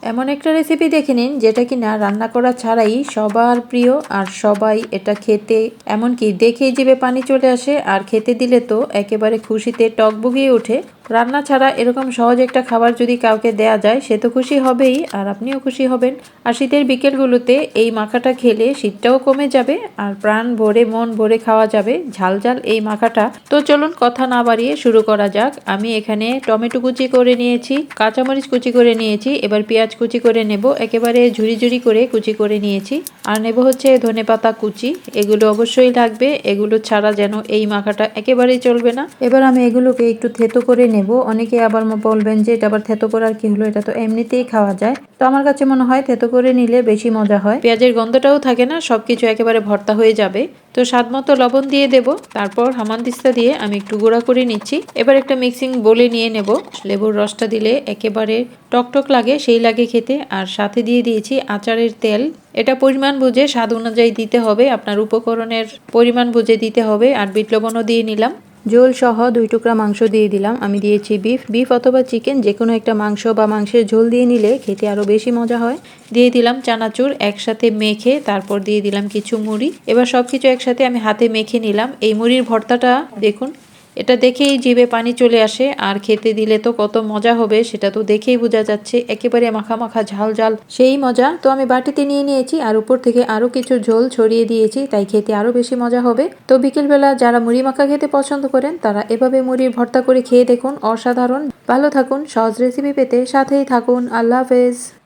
এমন একটা রেসিপি দেখে নিন যেটা কিনা রান্না করা ছাড়াই সবার প্রিয়, আর সবাই এটা খেতে এমনকি দেখেই জিভে পানি চলে আসে, আর খেতে দিলে তো একেবারে খুশিতে টকবগিয়ে ওঠে। রান্না ছাড়া এরকম সহজ একটা খাবার যদি কাউকে দেয়া যায় সে তো খুশি হবেই, আর আপনিও খুশি হবেন। আর শীতের বিকেলগুলোতে এই মাখাটা খেলে শীতটাও কমে যাবে, আর প্রাণ ভরে মন ভরে খাওয়া যাবে ঝাল ঝাল এই মাখাটা। তো চলুন কথা না বাড়িয়ে শুরু করা যাক। আমি এখানে টমেটো কুচি করে নিয়েছি, কাঁচামরিচ কুচি করে নিয়েছি, এবার পেঁয়াজ কুচি করে নেব, একেবারে ঝুরি ঝুরি করে কুচি করে নিয়েছি। আর নেব হচ্ছে ধনেপাতা কুচি, এগুলো অবশ্যই লাগবে, এগুলো ছাড়া যেন এই মাখাটা একেবারেই চলবে না। এবার আমি এগুলোকে একটু থেতো করে নেব। অনেকে আবার বলবেন যে এটা আবার থেতো করার কি হলো, এটা তো এমনিতেই খাওয়া যায়। তো আমার কাছে মনে হয় থেতো করে নিলে বেশি মজা হয়, পেঁয়াজের গন্ধটাও থাকে না, সবকিছু একেবারে ভর্তা হয়ে যাবে। তো স্বাদ মতো লবণ দিয়ে দেব, তারপর হামানদিস্তা দিয়ে আমি একটু গুঁড়া করে নিচ্ছি। এবার একটা মিক্সিং বোলে নিয়ে নেব। লেবুর রসটা দিলে একেবারে টকটক লাগে, সেই লাগে খেতে। আর সাথে দিয়ে দিয়েছি আচারের তেল, এটা পরিমাণ বুঝে স্বাদ অনুযায়ী দিতে হবে, আপনার উপকরণের পরিমাণ বুঝে দিতে হবে। আর বিট লবণও দিয়ে নিলাম। ঝোল সহ 2 টুকরা মাংস দিয়ে দিলাম, আমি দিয়েছি বিফ অথবা চিকেন, যে কোনো একটা মাংস বা মাংসের ঝোল দিয়ে নিলে খেতে আরো বেশি মজা হয়। দিয়ে দিলাম চানাচুর একসাথে মেখে, তারপর দিয়ে দিলাম কিছু মুড়ি। এবার সবকিছু একসাথে আমি হাতে মেখে নিলাম। এই মুড়ির ভর্তাটা দেখুন, এটা দেখেই জিভে পানি চলে আসে, আর খেতে দিলে তো কত মজা হবে সেটা তো দেখেই বোঝা যাচ্ছে, একেবারে মাখা মাখা ঝাল ঝাল সেই মজা। তো আমি বাটিতে নিয়ে নিয়েছি, আর উপর থেকে আরো কিছু ঝোল ছড়িয়ে দিয়েছি, তাই খেতে আরো বেশি মজা হবে। তো বিকেলবেলা যারা মুড়ি মাখা খেতে পছন্দ করেন তারা এভাবে মুড়ির ভর্তা করে খেয়ে দেখুন, অসাধারণ। ভালো থাকুন, সহজ রেসিপি পেতে সাথেই থাকুন। আল্লাহ হাফেজ।